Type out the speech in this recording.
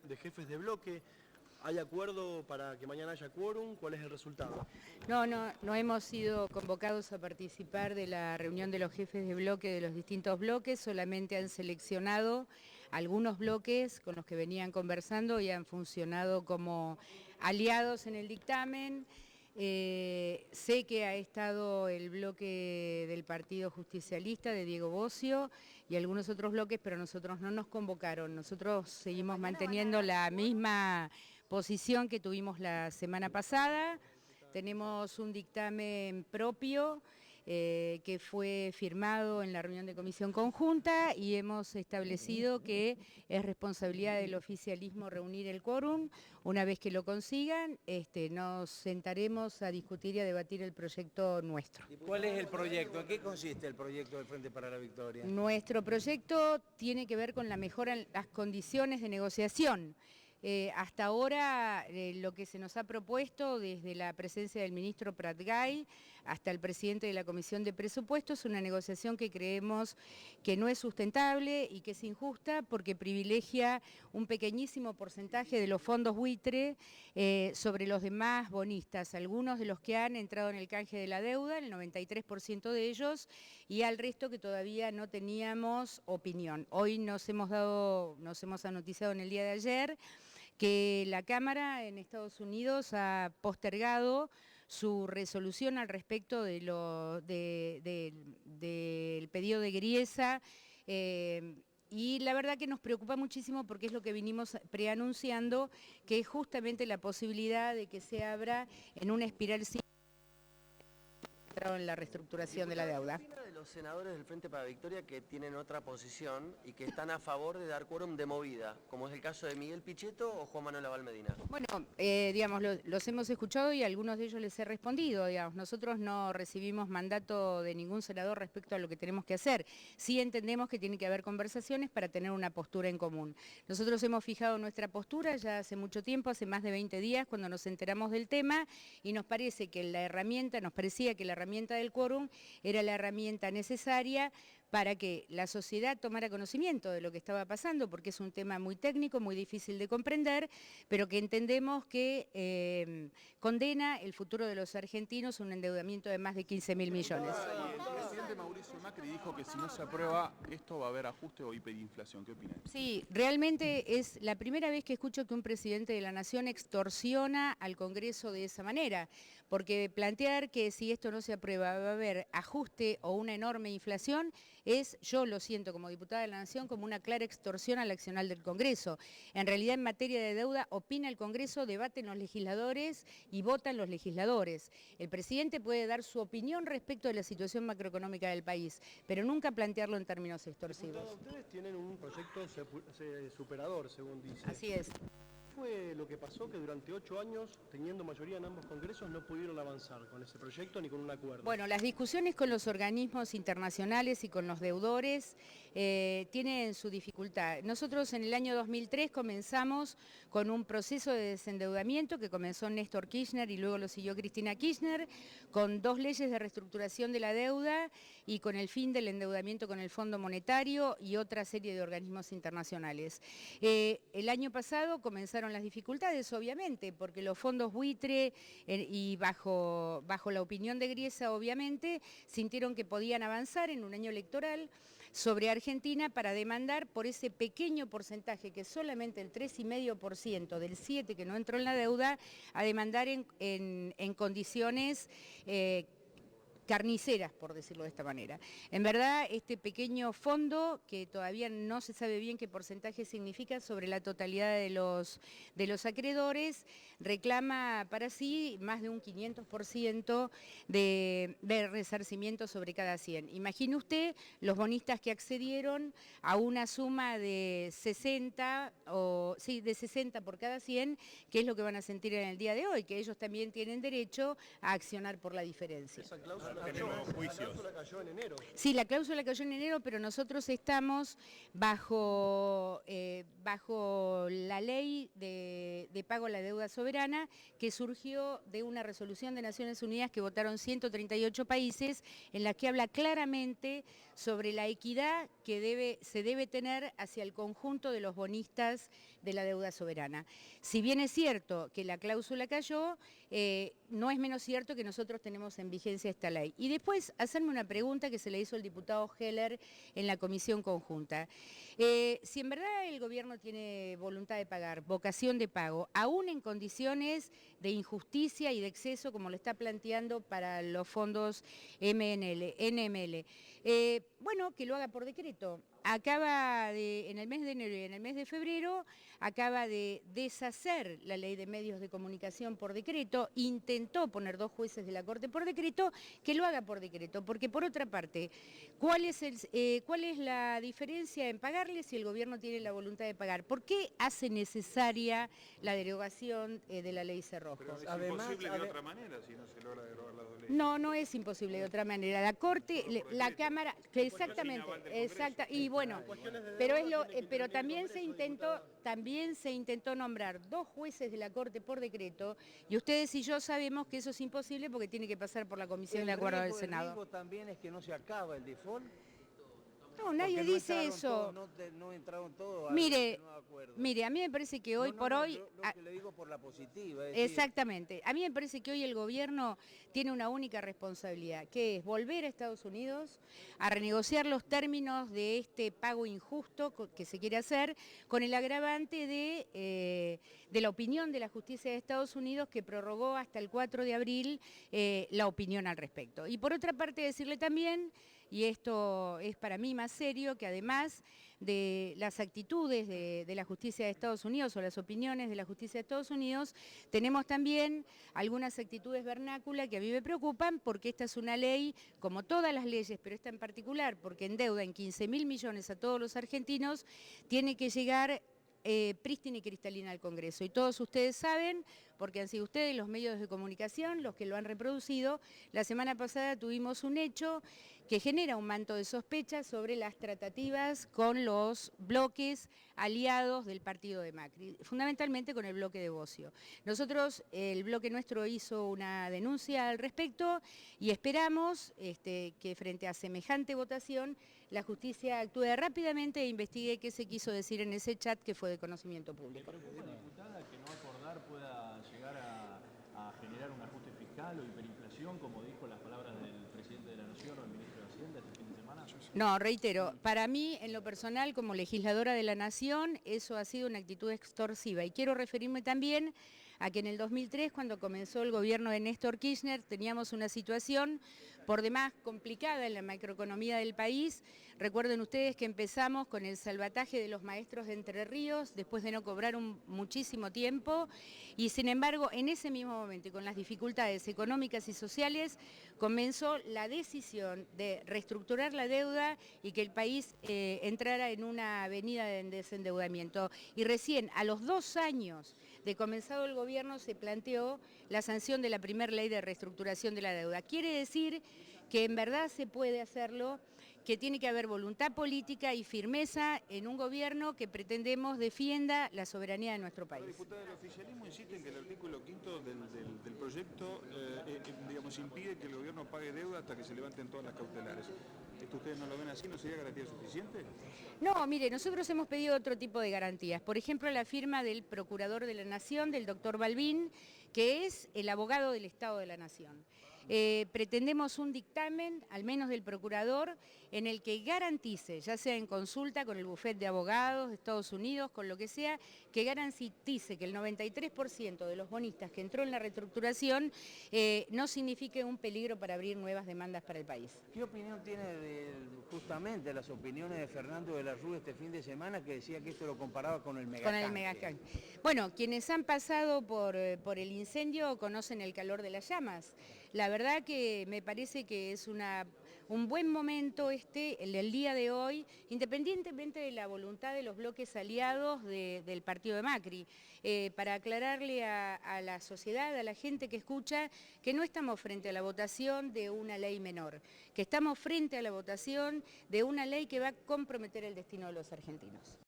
de jefes de bloque. ¿Hay acuerdo para que mañana haya quórum? ¿Cuál es el resultado? No hemos sido convocados a participar de la reunión de los jefes de bloque de los distintos bloques, solamente han seleccionado algunos bloques con los que venían conversando y han funcionado como aliados en el dictamen. Sé que ha estado el bloque del Partido Justicialista de Diego Bocio y algunos otros bloques, pero nosotros no nos convocaron. Nosotros seguimos manteniendo la misma posición que tuvimos la semana pasada. Tenemos un dictamen propio que fue firmado en la reunión de comisión conjunta y hemos establecido que es responsabilidad del oficialismo reunir el quórum. Una vez que lo consigan, nos sentaremos a discutir y a debatir el proyecto nuestro. ¿Cuál es el proyecto? ¿En qué consiste el proyecto del Frente para la Victoria? Nuestro proyecto tiene que ver con la mejora en las condiciones de negociación. Hasta ahora lo que se nos ha propuesto desde la presencia del ministro Prat-Gay hasta el presidente de la Comisión de Presupuestos es una negociación que creemos que no es sustentable y que es injusta porque privilegia un pequeñísimo porcentaje de los fondos buitre sobre los demás bonistas, algunos de los que han entrado en el canje de la deuda, el 93% de ellos, y al resto que todavía no teníamos opinión. Hoy nos hemos anoticiado en el día de ayer que la Cámara en Estados Unidos ha postergado su resolución al respecto del pedido de Griesa, y la verdad que nos preocupa muchísimo porque es lo que vinimos preanunciando, que es justamente la posibilidad de que se abra en una espiral en la reestructuración de la deuda. ¿Qué opina de los senadores del Frente para la Victoria que tienen otra posición y que están a favor de dar quórum de movida, como es el caso de Miguel Pichetto o Juan Manuel Aval Medina? Bueno, digamos, los hemos escuchado y a algunos de ellos les he respondido, digamos, nosotros no recibimos mandato de ningún senador respecto a lo que tenemos que hacer. Sí entendemos que tiene que haber conversaciones para tener una postura en común. Nosotros hemos fijado nuestra postura ya hace mucho tiempo, hace más de 20 días, cuando nos enteramos del tema, y nos parecía que la herramienta del quórum era la herramienta necesaria para que la sociedad tomara conocimiento de lo que estaba pasando, porque es un tema muy técnico, muy difícil de comprender, pero que entendemos que condena el futuro de los argentinos a un endeudamiento de más de 15.000 millones. Y el presidente Mauricio Macri dijo que si no se aprueba esto va a haber ajuste o hiperinflación. ¿Qué opina? Sí, realmente es la primera vez que escucho que un presidente de la Nación extorsiona al Congreso de esa manera, porque plantear que si esto no se aprueba va a haber ajuste o una enorme inflación yo lo siento como diputada de la Nación, como una clara extorsión al accional del Congreso. En realidad, en materia de deuda, opina el Congreso, debaten los legisladores y votan los legisladores. El presidente puede dar su opinión respecto de la situación macroeconómica del país, pero nunca plantearlo en términos extorsivos. Ustedes tienen un proyecto superador, según dicen. Así es. ¿Qué fue lo que pasó que durante 8 años, teniendo mayoría en ambos congresos, no pudieron avanzar con ese proyecto ni con un acuerdo? Bueno, las discusiones con los organismos internacionales y con los deudores tienen su dificultad. Nosotros en el año 2003 comenzamos con un proceso de desendeudamiento que comenzó Néstor Kirchner y luego lo siguió Cristina Kirchner, con 2 leyes de reestructuración de la deuda y con el fin del endeudamiento con el Fondo Monetario y otra serie de organismos internacionales. El año pasado comenzaron las dificultades, obviamente, porque los fondos buitre y bajo la opinión de Griesa, obviamente, sintieron que podían avanzar en un año electoral sobre Argentina para demandar por ese pequeño porcentaje, que es solamente el 3,5% del 7% que no entró en la deuda, a demandar en condiciones carniceras, por decirlo de esta manera. En verdad, este pequeño fondo, que todavía no se sabe bien qué porcentaje significa sobre la totalidad de los acreedores, reclama para sí más de un 500% de resarcimiento sobre cada 100. Imagine usted los bonistas que accedieron a una suma de 60 por cada 100, que es lo que van a sentir en el día de hoy, que ellos también tienen derecho a accionar por la diferencia. Esa cláusula Tenemos juicios. La cláusula cayó en enero. Sí, la cláusula cayó en enero, pero nosotros estamos bajo la ley de pago a la deuda soberana, que surgió de una resolución de Naciones Unidas que votaron 138 países, en la que habla claramente sobre la equidad que se debe tener hacia el conjunto de los bonistas de la deuda soberana. Si bien es cierto que la cláusula cayó, no es menos cierto que nosotros tenemos en vigencia esta ley. Y después hacerme una pregunta que se le hizo el diputado Heller en la comisión conjunta. Si en verdad el gobierno tiene voluntad de pagar, vocación de pago, aún en condiciones de injusticia y de exceso como lo está planteando para los fondos NML, bueno, que lo haga por decreto. En el mes de enero y en el mes de febrero, acaba de deshacer la ley de medios de comunicación por decreto, intentó poner 2 jueces de la Corte por decreto, que lo haga por decreto, porque por otra parte, ¿cuál es la diferencia en pagarle si el gobierno tiene la voluntad de pagar? ¿Por qué hace necesaria la derogación de la ley Cerrojos? Pero es imposible de otra manera si no se logra derogar las dos leyes. No, no es imposible de otra manera. La Corte, la Cámara, que exactamente, y bueno, pero también se intentó nombrar 2 jueces de la Corte por decreto, y ustedes y yo sabemos que eso es imposible porque tiene que pasar por la Comisión de Acuerdo del Senado. El riesgo también es que no se acaba el default. No, nadie dice eso. No entraron todos mire, a mí me parece que hoy por hoy... Lo que le digo por la positiva. Exactamente. A mí me parece que hoy el gobierno tiene una única responsabilidad, que es volver a Estados Unidos a renegociar los términos de este pago injusto que se quiere hacer, con el agravante de la opinión de la justicia de Estados Unidos, que prorrogó hasta el 4 de abril la opinión al respecto. Y por otra parte decirle también, y esto es para mí más serio, que además de las actitudes de la justicia de Estados Unidos o las opiniones de la justicia de Estados Unidos, tenemos también algunas actitudes vernáculas que a mí me preocupan, porque esta es una ley, como todas las leyes, pero esta en particular, porque endeuda en 15.000 millones a todos los argentinos, tiene que llegar prístina y cristalina al Congreso. Y todos ustedes saben, porque han sido ustedes los medios de comunicación los que lo han reproducido, la semana pasada tuvimos un hecho que genera un manto de sospechas sobre las tratativas con los bloques aliados del partido de Macri, fundamentalmente con el bloque de Bocio. Nosotros, el bloque nuestro hizo una denuncia al respecto y esperamos que frente a semejante votación la justicia actúe rápidamente e investigue qué se quiso decir en ese chat que fue de conocimiento público. ¿Le preocupa, diputada, que no acordar pueda llegar a generar un ajuste fiscal o hiperinflación, como dijo las palabras del presidente de la Nación o el ministro de Hacienda este fin de semana? No, reitero, para mí, en lo personal, como legisladora de la Nación, eso ha sido una actitud extorsiva. Y quiero referirme también a que en el 2003, cuando comenzó el gobierno de Néstor Kirchner, teníamos una situación por demás complicada en la macroeconomía del país. Recuerden ustedes que empezamos con el salvataje de los maestros de Entre Ríos, después de no cobrar muchísimo tiempo, y sin embargo, en ese mismo momento y con las dificultades económicas y sociales, comenzó la decisión de reestructurar la deuda y que el país entrara en una avenida de desendeudamiento. Y recién, a los 2 años de comenzado el gobierno, se planteó la sanción de la primera ley de reestructuración de la deuda. Quiere decir que en verdad se puede hacerlo, que tiene que haber voluntad política y firmeza en un gobierno que pretendemos defienda la soberanía de nuestro país. Diputada, el oficialismo insiste en que el artículo 5 del proyecto impide que el gobierno pague deuda hasta que se levanten todas las cautelares. ¿Esto ustedes no lo ven así? ¿No sería garantía suficiente? No, mire, nosotros hemos pedido otro tipo de garantías. Por ejemplo, la firma del Procurador de la Nación, del doctor Balbín, que es el abogado del Estado de la Nación. Pretendemos un dictamen, al menos del Procurador, en el que garantice, ya sea en consulta con el bufete de abogados de Estados Unidos, con lo que sea, que garantice que el 93% de los bonistas que entró en la reestructuración no signifique un peligro para abrir nuevas demandas para el país. ¿Qué opinión tiene justamente las opiniones de Fernando de la Rúa este fin de semana, que decía que esto lo comparaba con el megatanque? Con el megatanque. Bueno, quienes han pasado por el incendio conocen el calor de las llamas. La verdad que me parece que es un buen momento el día de hoy, independientemente de la voluntad de los bloques aliados del partido de Macri, para aclararle a la sociedad, a la gente que escucha, que no estamos frente a la votación de una ley menor, que estamos frente a la votación de una ley que va a comprometer el destino de los argentinos.